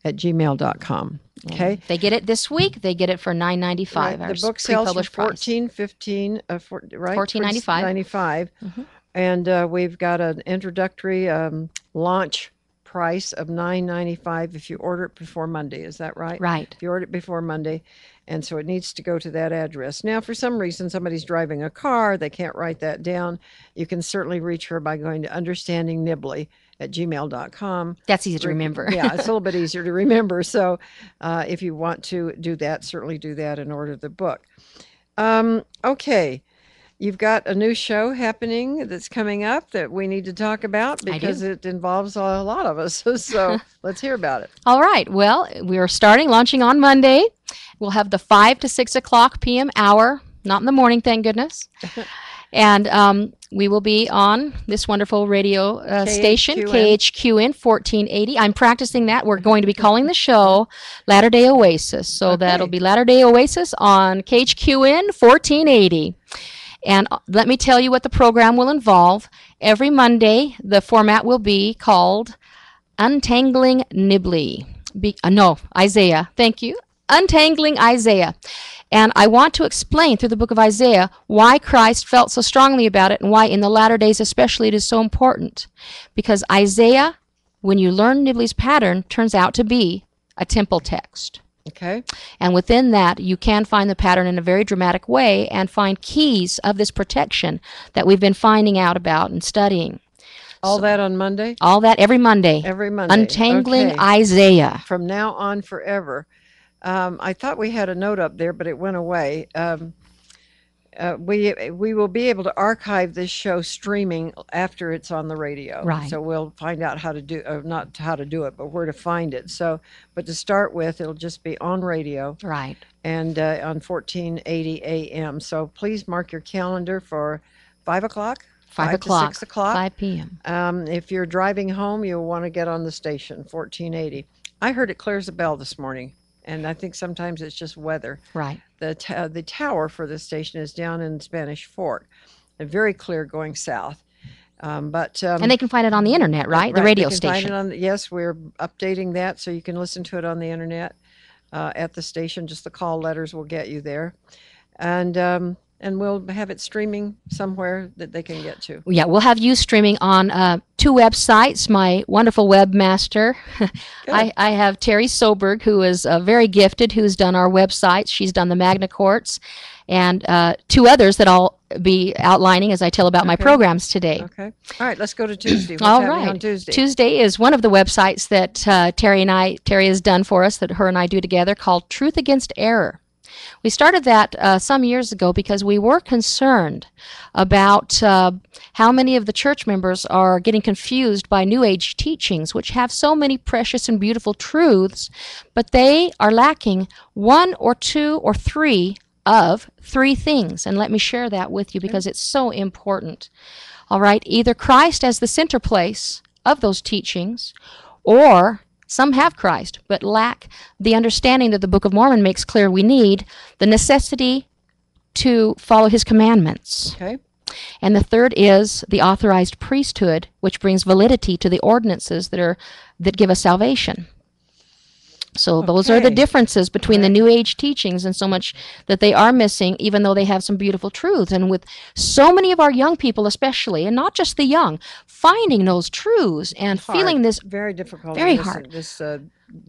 at gmail.com. Okay. They get it this week. They get it for $9.95. Right. The book sells for $14.95. $14.95. Mm-hmm. And we've got an introductory launch price of $9.95 if you order it before Monday. Is that right? Right. If you order it before Monday. And so it needs to go to that address. Now, for some reason, somebody's driving a car, they can't write that down. You can certainly reach her by going to understandingnibley@gmail.com. That's easy to remember. Yeah, it's a little bit easier to remember. So if you want to do that, certainly do that and order the book. Okay. You've got a new show happening that's coming up that we need to talk about because it involves a lot of us. So let's hear about it. All right. Well, we are launching on Monday. We'll have the 5 to 6 o'clock p.m. hour, not in the morning, thank goodness. And we will be on this wonderful radio station, KHQN 1480. I'm practicing that. We're going to be calling the show Latter-day Oasis. So that'll be Latter-day Oasis on KHQN 1480. And let me tell you what the program will involve. Every Monday, the format will be called Untangling Nibley. Isaiah. Thank you. Untangling Isaiah. And I want to explain through the book of Isaiah why Christ felt so strongly about it and why in the latter days especially it is so important. Because Isaiah, when you learn Nibley's pattern, turns out to be a temple text. Okay. And within that, you can find the pattern in a very dramatic way and find keys of this protection that we've been finding out about and studying. All that on Monday? All that every Monday. Every Monday. Untangling Isaiah. From now on forever. I thought we had a note up there, but it went away. We will be able to archive this show streaming after it's on the radio. Right. So we'll find out how to do, not how to do it, but where to find it. So, but to start with, it'll just be on radio. Right. And on 1480 AM. So please mark your calendar for 5 o'clock. 5 o'clock. To 6 o'clock. 5 p.m. If you're driving home, you'll want to get on the station, 1480. I heard it clears the bell this morning, and I think sometimes it's just weather. Right. The tower for the station is down in Spanish Fork, and very clear going south. And they can find it on the internet, right? The radio station. Find it yes, we're updating that so you can listen to it on the internet at the station. Just the call letters will get you there, and we'll have it streaming somewhere that they can get to. Yeah, we'll have you streaming on 2 websites. My wonderful webmaster, I have Terry Soberg, who is very gifted, who's done our websites. She's done the Magna Courts, and 2 others that I'll be outlining as I tell about my programs today. Okay. All right, let's go to Tuesday. What's All happening right. on Tuesday? Tuesday is one of the websites that Terry has done for us, that her and I do together, called Truth Against Error. We started that some years ago because we were concerned about how many of the church members are getting confused by New Age teachings, which have so many precious and beautiful truths, but they are lacking 1 or 2 or 3 of 3 things. And let me share that with you because it's so important. All right, either Christ as the center place of those teachings, or some have Christ, but lack the understanding that the Book of Mormon makes clear we need, the necessity to follow his commandments. Okay. And the third is the authorized priesthood, which brings validity to the ordinances that give us salvation. So those are the differences between the New Age teachings, and so much that they are missing, even though they have some beautiful truths. And with so many of our young people especially, and not just the young, finding those truths and feeling this very difficult, very hard this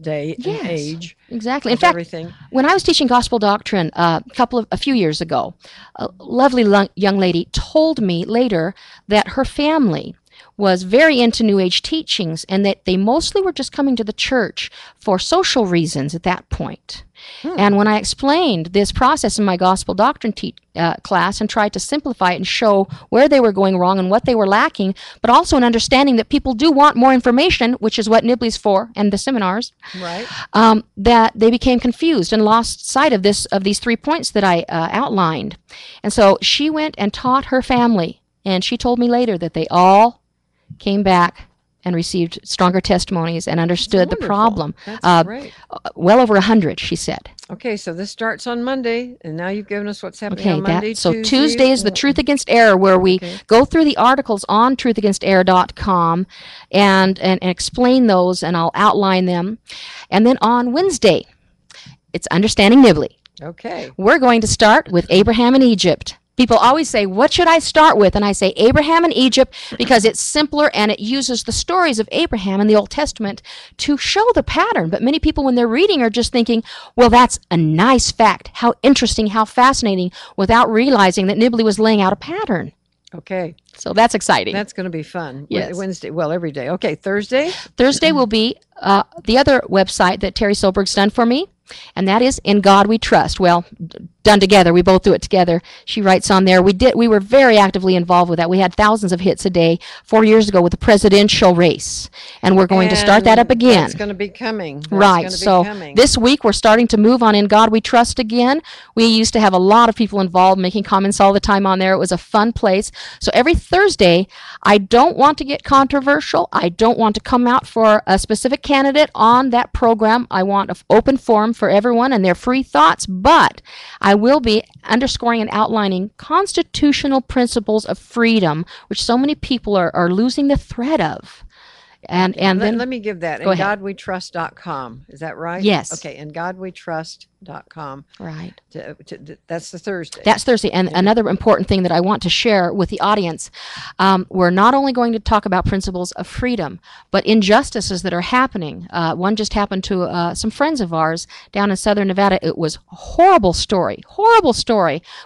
day and age. Exactly. In fact, when I was teaching gospel doctrine a few years ago, a lovely young lady told me later that her family was very into New Age teachings, and that they mostly were just coming to the church for social reasons at that point. And when I explained this process in my gospel doctrine class and tried to simplify it and show where they were going wrong and what they were lacking, but also an understanding that people do want more information, which is what Nibley's for and the seminars, right? That they became confused and lost sight of these 3 points that I outlined. And so she went and taught her family, and she told me later that they all came back and received stronger testimonies and understood the problem. That's great. Well over 100, she said. Okay, so this starts on Monday, and now you've given us what's happening on Monday. So Tuesday is the Truth Against Error, where we go through the articles on truthagainsterror.com and explain those, and I'll outline them. And then on Wednesday, it's Understanding Nibley. Okay. We're going to start with Abraham in Egypt. People always say, what should I start with? And I say Abraham in Egypt because it's simpler and it uses the stories of Abraham in the Old Testament to show the pattern. But many people, when they're reading, are just thinking, well, that's a nice fact. How interesting, how fascinating, without realizing that Nibley was laying out a pattern. Okay. So that's exciting. That's going to be fun. Yes. Wednesday, well, every day. Okay, Thursday? Thursday will be the other website that Terry Solberg's done for me, and that is In God We Trust. Well, done together. We both do it together. She writes on there. We were very actively involved with that. We had thousands of hits a day 4 years ago with the presidential race, and we're going to start that up again. It's going to be coming. Right. So this week we're starting to move on In God We Trust again. We used to have a lot of people involved making comments all the time on there. It was a fun place. So every Thursday, I don't want to get controversial. I don't want to come out for a specific candidate on that program. I want an open forum for everyone and their free thoughts, but I will be underscoring and outlining constitutional principles of freedom, which so many people are losing the thread of. And then let me give that. Go ahead. InGodWeTrust.com. Is that right? Yes. Okay. InGodWeTrust.com. Right. That's the Thursday. That's Thursday. And another important thing that I want to share with the audience, we're not only going to talk about principles of freedom, but injustices that are happening. One just happened to some friends of ours down in Southern Nevada. It was a horrible story,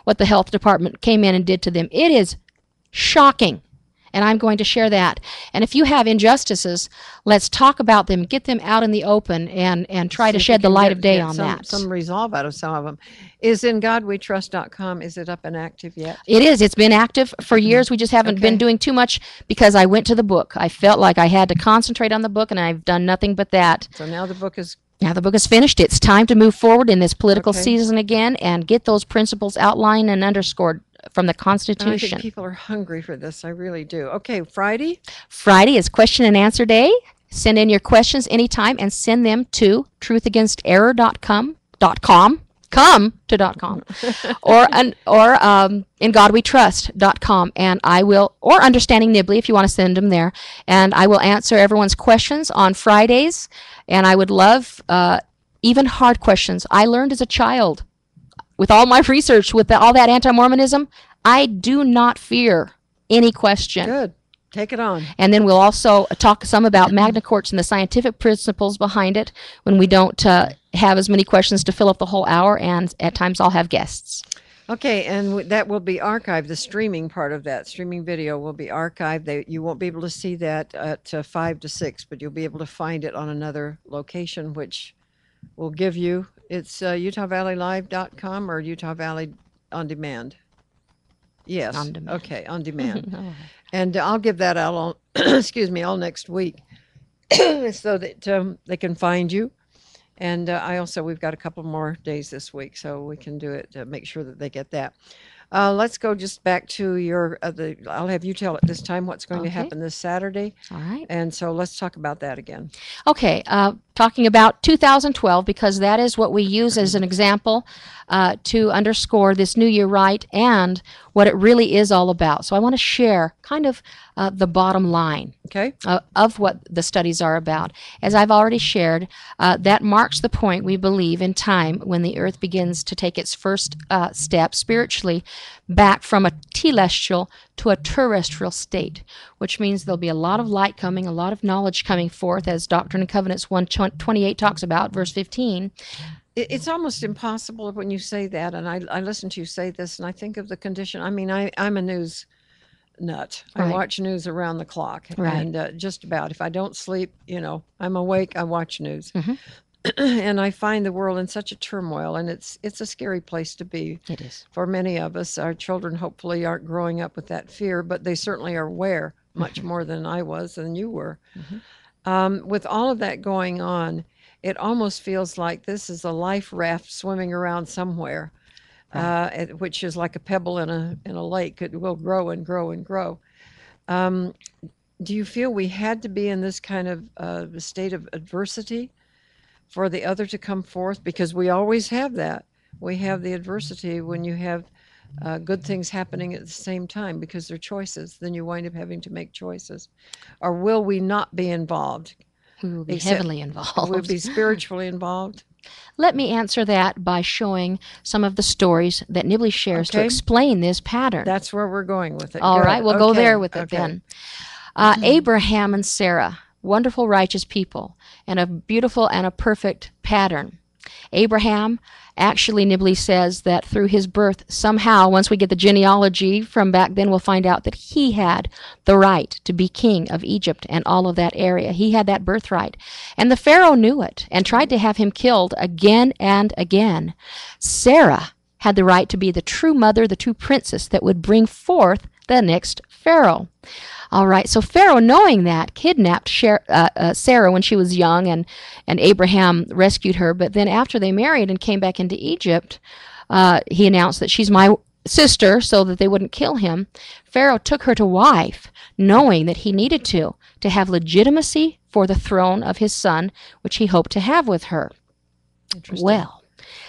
what the health department came in and did to them. It is shocking. and I'm going to share that. And if you have injustices, let's talk about them, get them out in the open, and try See to if we shed the can light get- of day get on that. some resolve out of some of them. Is in GodWeTrust.com, is it up and active yet? It is. It's been active for years. We just haven't been Okay. doing too much because I went to the book. I felt like I had to concentrate on the book, and I've done nothing but that. So now the book is Now the book is finished. It's time to move forward in this political Okay. season again and get those principles outlined and underscored from the and I think Constitution. people are hungry for this. I really do. Okay, Friday. Friday is question and answer day. Send in your questions anytime and send them to truthagainsterror.com. Come to .com or in godwetrust.com, and I will, or Understanding Nibley if you want to send them there, and I will answer everyone's questions on Fridays. And I would love even hard questions. I learned as a child, with all my research, with all that anti-Mormonism, I do not fear any question. Good. Take it on. And then we'll also talk some about Magna Quartz and the scientific principles behind it when we don't have as many questions to fill up the whole hour, and at times I'll have guests. Okay, and that will be archived. The streaming part of that streaming video will be archived. You won't be able to see that at 5 to 6, but you'll be able to find it on another location, which will give you, it's UtahValleyLive.com or Utah Valley On Demand. Yes. On demand. Okay, on demand. Oh. And I'll give that out all, excuse me, all next week so that they can find you. And we've got a couple more days this week, so we can do it to make sure that they get that. Let's go just back to I'll have you tell at this time what's going to Okay. happen this Saturday. All right. And so let's talk about that again. Okay, talking about 2012, because that is what we use as an example to underscore this New Year rite and what it really is all about. So I want to share kind of the bottom line Okay? of what the studies are about. As I've already shared, that marks the point, we believe, in time when the earth begins to take its first step spiritually back from a telestial to a terrestrial state, which means there'll be a lot of light coming, a lot of knowledge coming forth, as Doctrine and Covenants 128 talks about, verse 15. It's almost impossible when you say that, and I listen to you say this, and I think of the condition. I mean, I'm a news nut. I Right. watch news around the clock, Right. and just about. If I don't sleep, I'm awake. I watch news, Mhm. and I find the world in such a turmoil, and it's a scary place to be It is. for many of us. Our children hopefully aren't growing up with that fear, but they certainly are aware much more than I was and you were. With all of that going on, it almost feels like this is a life raft swimming around somewhere, which is like a pebble in a lake. It will grow and grow and grow. Do you feel we had to be in this kind of state of adversity for the other to come forth? Because we always have that. We have the adversity when you have good things happening at the same time because they're choices. Then you wind up having to make choices. Or will we not be involved? We will be Except- heavily involved. We'll be spiritually involved. Let me answer that by showing some of the stories that Nibley shares to Okay. explain this pattern. That's where we're going with it. All Good. right, we'll go Okay. there with it Okay. then. Abraham and Sarah, wonderful, righteous people, and a beautiful and a perfect pattern. Abraham, actually, Nibley says that through his birth, somehow, once we get the genealogy from back then, we'll find out that he had the right to be king of Egypt and all of that area. He had that birthright. And the Pharaoh knew it and tried to have him killed again and again. Sarah had the right to be the true mother, the true princess that would bring forth the next Pharaoh. All right, so Pharaoh, knowing that, kidnapped Sarah when she was young, and Abraham rescued her. But then after they married and came back into Egypt, he announced that she's my sister so that they wouldn't kill him. Pharaoh took her to wife, knowing that he needed to have legitimacy for the throne of his son, which he hoped to have with her. Interesting. Well,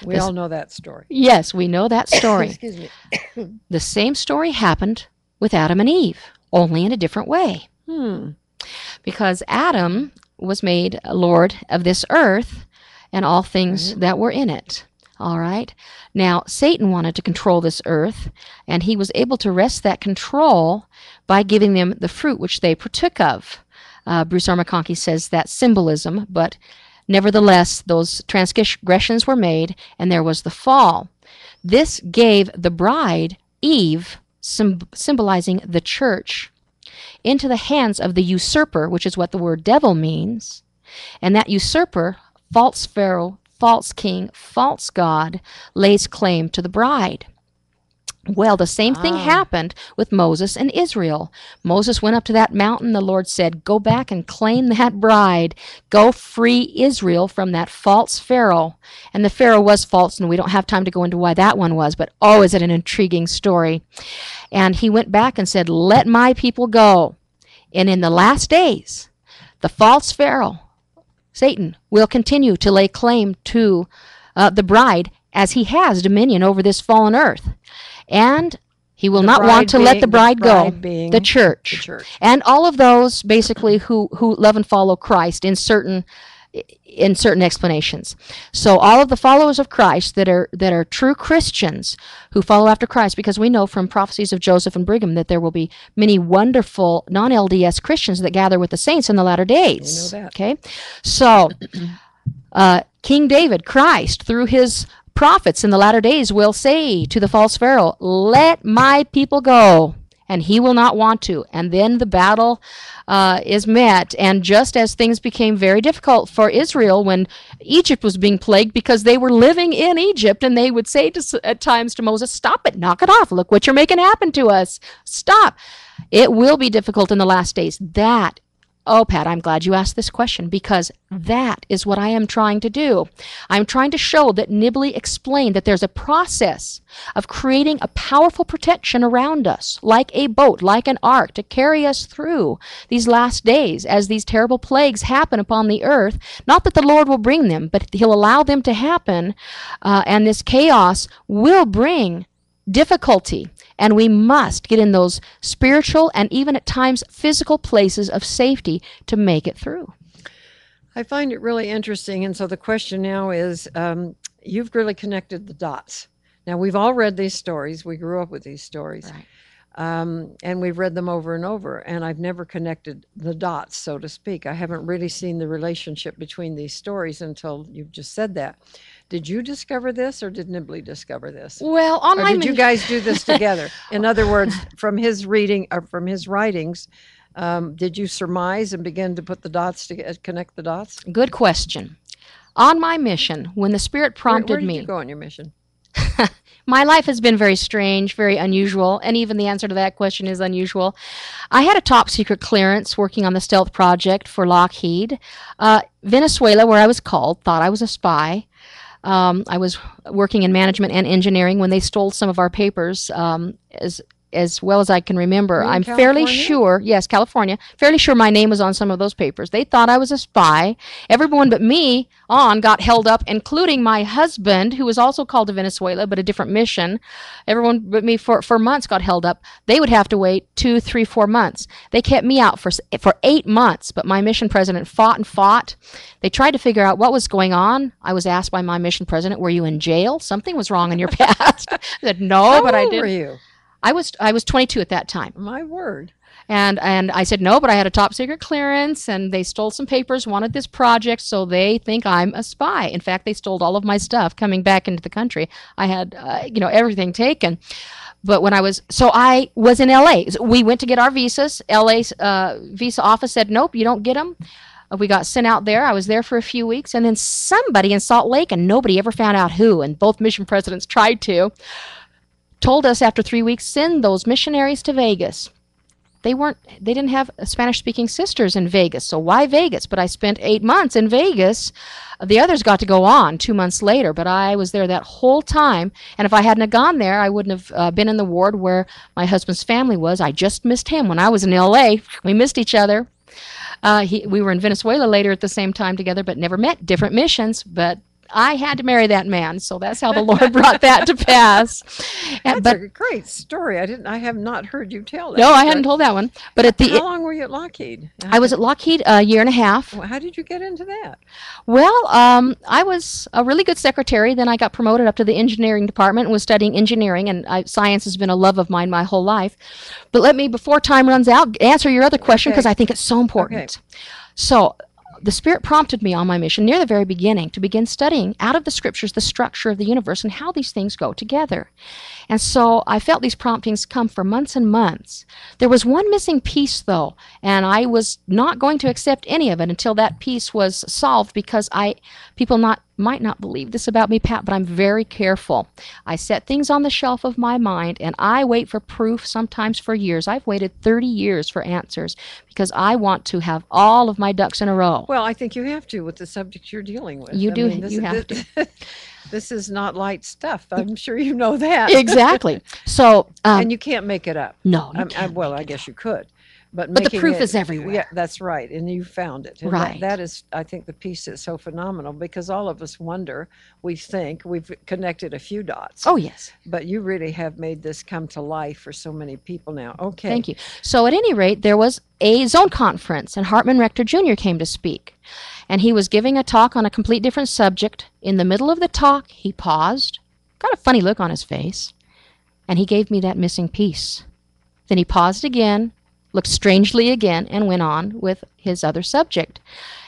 we all know that story. yes, we know that story. Excuse me. The same story happened with Adam and Eve, only in a different way. Because Adam was made Lord of this earth and all things that were in it. All right. Now, Satan wanted to control this earth, and he was able to wrest that control by giving them the fruit which they partook of. Bruce R. McConkie says that's symbolism, but nevertheless, those transgressions were made, and there was the fall. This gave the bride, Eve, symbolizing the church, into the hands of the usurper, which is what the word devil means. And that usurper, false Pharaoh, false king, false god, lays claim to the bride. Well, the same thing happened with Moses and Israel. Moses went up to that mountain. The Lord said, go back and claim that bride. Go free Israel from that false Pharaoh. And the Pharaoh was false, and we don't have time to go into why that one was, but oh, is it an intriguing story. And he went back and said, let my people go. And in the last days, the false Pharaoh, Satan, will continue to lay claim to the bride as he has dominion over this fallen earth. And he will not want to let the bride go, the church. And all of those basically who love and follow Christ in certain explanations. So all of the followers of Christ that are true Christians who follow after Christ, because we know from prophecies of Joseph and Brigham that there will be many wonderful non-LDS Christians that gather with the saints in the latter days. You know that. Okay, so King David, Christ, through his prophets in the latter days will say to the false Pharaoh, let my people go, and he will not want to. And then the battle is met, and just as things became very difficult for Israel when Egypt was being plagued because they were living in Egypt, and they would say at times to Moses, stop it, knock it off, look what you're making happen to us, stop. It will be difficult in the last days. Oh, Pat, I'm glad you asked this question, because that is what I am trying to do. I'm trying to show that Nibley explained that there's a process of creating a powerful protection around us, like a boat, like an ark, to carry us through these last days as these terrible plagues happen upon the earth. Not that the Lord will bring them, but he'll allow them to happen, and this chaos will bring difficulty. And we must get in those spiritual and even at times physical places of safety to make it through. I find it really interesting. And so the question now is, you've really connected the dots. Now, we've all read these stories. We grew up with these stories. Right. And we've read them over and over. And I've never connected the dots, so to speak. I haven't really seen the relationship between these stories until you've just said that. Did you discover this, or did Nibley discover this? Well, or did you guys do this together? In other words, from his reading or from his writings, did you surmise and begin to put the dots to connect the dots? Good question. On my mission, when the Spirit prompted where me, did you go on your mission? My life has been very strange, very unusual, and even the answer to that question is unusual. I had a top secret clearance working on the stealth project for Lockheed. Venezuela, where I was called, thought I was a spy. I was working in management and engineering when they stole some of our papers, as well as I can remember. I'm fairly sure, yes, California, fairly sure my name was on some of those papers. They thought I was a spy. Everyone but me got held up, including my husband, who was also called to Venezuela, but a different mission. Everyone but me for months got held up. They would have to wait 2, 3, 4 months. They kept me out for 8 months, but my mission president fought and fought. They tried to figure out what was going on. I was asked by my mission president, were you in jail? Something was wrong in your past. I said, no, but I didn't. How old were you? I was 22 at that time. My word. And I said, no, but I had a top secret clearance, and they stole some papers, wanted this project, so they think I'm a spy. In fact, they stole all of my stuff coming back into the country. I had, everything taken. But I was in LA. We went to get our visas. LA's visa office said, nope, you don't get them. We got sent out there. I was there for a few weeks, and then somebody in Salt Lake, and nobody ever found out who, and both mission presidents tried to, told us after 3 weeks, send those missionaries to Vegas. They didn't have Spanish-speaking sisters in Vegas, so why Vegas? But I spent 8 months in Vegas. The others got to go on 2 months later, but I was there that whole time, and if I hadn't have gone there, I wouldn't have been in the ward where my husband's family was. I just missed him when I was in L.A. We missed each other. We were in Venezuela later at the same time together, but never met, different missions, but I had to marry that man, so that's how the Lord brought that to pass. That's a great story. I have not heard you tell that. No, I hadn't told that one. But how long were you at Lockheed? I was at Lockheed a year and a half. Well, how did you get into that? Well, I was a really good secretary. Then I got promoted up to the engineering department and was studying engineering, and science has been a love of mine my whole life. But let me, before time runs out, answer your other question, because I think it's so important. Okay. So the Spirit prompted me on my mission near the very beginning to begin studying out of the Scriptures the structure of the universe and how these things go together. And so I felt these promptings come for months and months. There was one missing piece, though, and I was not going to accept any of it until that piece was solved, because people might not believe this about me, Pat, but I'm very careful. I set things on the shelf of my mind, and I wait for proof, sometimes for years. I've waited 30 years for answers because I want to have all of my ducks in a row. Well, I think you have to with the subject you're dealing with. You do. This, You have to. This is not light stuff. I'm sure you know that. Exactly. So, and you can't make it up. No, you can't well, make I it guess up. you could. But the proof is everywhere. Yeah, that's right. And you found it. And Right. that is, I think, the piece that's so phenomenal, because all of us wonder, we think we've connected a few dots. Oh, yes. But you really have made this come to life for so many people now. Okay. Thank you. So at any rate, there was a zone conference, and Hartman Rector Jr. came to speak. And he was giving a talk on a complete different subject. In the middle of the talk, he paused, got a funny look on his face, and he gave me that missing piece. Then he paused again, looked strangely again, and went on with his other subject.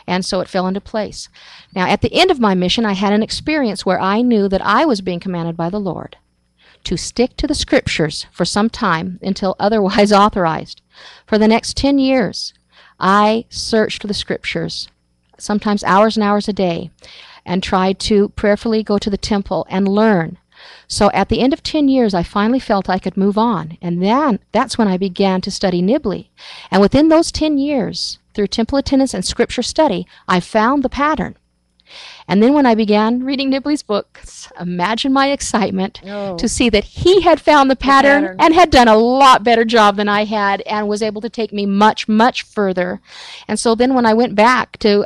And so it fell into place. Now, at the end of my mission, I had an experience where I knew that I was being commanded by the Lord to stick to the Scriptures for some time until otherwise authorized. For the next 10 years, I searched the Scriptures, sometimes hours and hours a day, and tried to prayerfully go to the temple and learn. So at the end of 10 years, I finally felt I could move on. And then that's when I began to study Nibley. And within those 10 years, through temple attendance and scripture study, I found the pattern. And then when I began reading Nibley's books, imagine my excitement to see that he had found the pattern and had done a lot better job than I had, and was able to take me much, much further. And so then when I went back to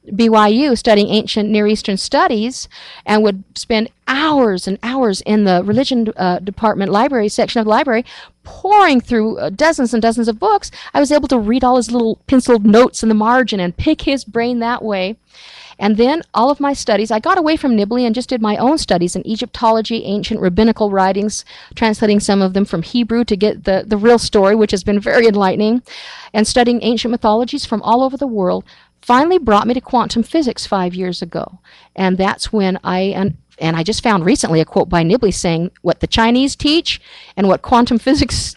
BYU studying ancient Near Eastern studies, and would spend hours and hours in the religion department library section of the library, pouring through dozens and dozens of books, I was able to read all his little penciled notes in the margin and pick his brain that way. And then all of my studies, I got away from Nibley and just did my own studies in Egyptology, ancient rabbinical writings, translating some of them from Hebrew to get the real story, which has been very enlightening, and studying ancient mythologies from all over the world, finally brought me to quantum physics 5 years ago. And that's when and I just found recently a quote by Nibley saying, what the Chinese teach and what quantum physics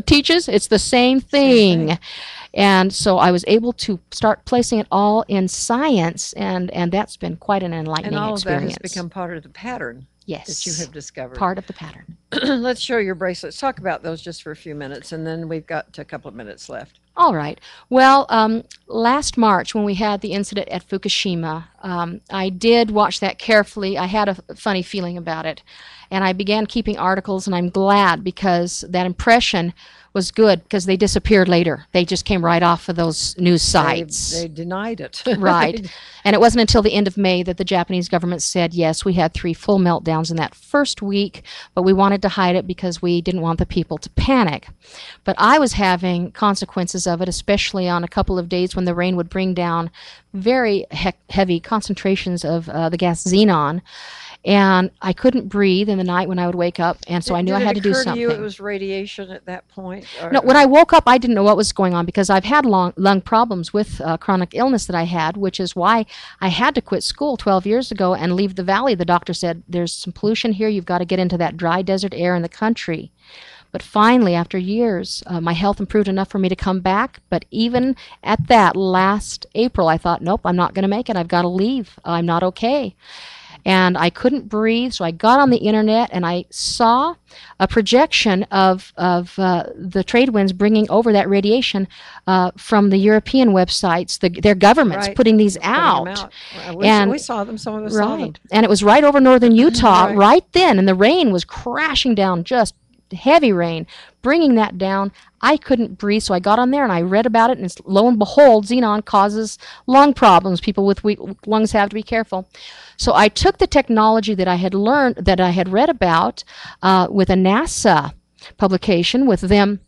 teaches, it's the same thing. And so I was able to start placing it all in science, and that's been quite an enlightening experience. And all of that has become part of the pattern yes, that you have discovered. Part of the pattern. Let's show your bracelets. Talk about those just for a few minutes, and then we've got a couple of minutes left. All right. Well, last March when we had the incident at Fukushima, I did watch that carefully. I had a funny feeling about it, and I began keeping articles, and I'm glad, because that impression was good, because they disappeared later. They just came right off of those news sites. They denied it. Right. And it wasn't until the end of May that the Japanese government said, yes, we had 3 full meltdowns in that first week, but we wanted to hide it because we didn't want the people to panic. But I was having consequences of it, especially on a couple of days when the rain would bring down very heavy concentrations of the gas xenon. And I couldn't breathe in the night when I would wake up, and so I knew I had to do something. Did it occur to you it was radiation at that point? No, when I woke up, I didn't know what was going on, because I've had lung problems with chronic illness that I had, which is why I had to quit school 12 years ago and leave the valley. The doctor said, there's some pollution here. You've got to get into that dry desert air in the country. But finally, after years, my health improved enough for me to come back. But even at that, last April, I thought, nope, I'm not going to make it. I've got to leave. I'm not okay. And I couldn't breathe, so I got on the internet and I saw a projection of the trade winds bringing over that radiation from the European websites, their governments putting these out. We saw them, some of us saw them. And it was right over northern Utah right then, and the rain was crashing down, just heavy rain, bringing that down. I couldn't breathe, so I got on there and I read about it, and lo and behold, xenon causes lung problems. People with weak lungs have to be careful. So I took the technology that I had learned, that I had read about with a NASA publication, with them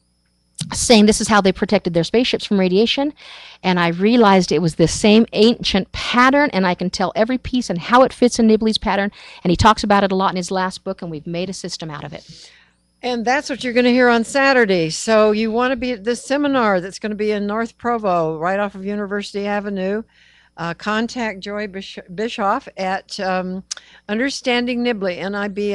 saying this is how they protected their spaceships from radiation, and I realized it was the same ancient pattern, and I can tell every piece and how it fits in Nibley's pattern, and he talks about it a lot in his last book, and we've made a system out of it. And that's what you're going to hear on Saturday. So you want to be at this seminar that's going to be in North Provo, right off of University Avenue. Contact Joy Bischoff at Understanding Nibley, Nibley,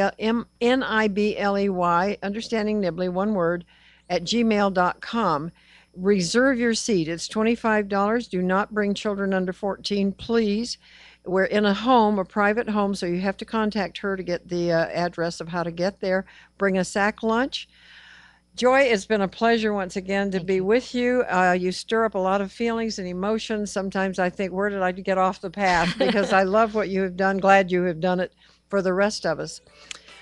Understanding Nibley, one word, at gmail.com. Reserve your seat. It's $25. Do not bring children under 14, please. We're in a home, a private home, so you have to contact her to get the address of how to get there. Bring a sack lunch. Joy, it's been a pleasure once again to be with you. You stir up a lot of feelings and emotions. Sometimes I think, where did I get off the path? Because I love what you have done. Glad you have done it for the rest of us.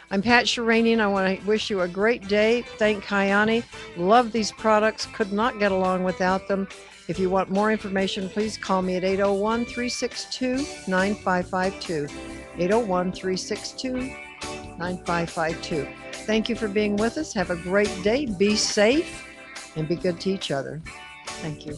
I'm Pat Sheranian. I want to wish you a great day. Thank Kayani. Love these products. Could not get along without them. If you want more information, please call me at 801-362-9552. 801-362-9552. Thank you for being with us. Have a great day. Be safe and be good to each other. Thank you.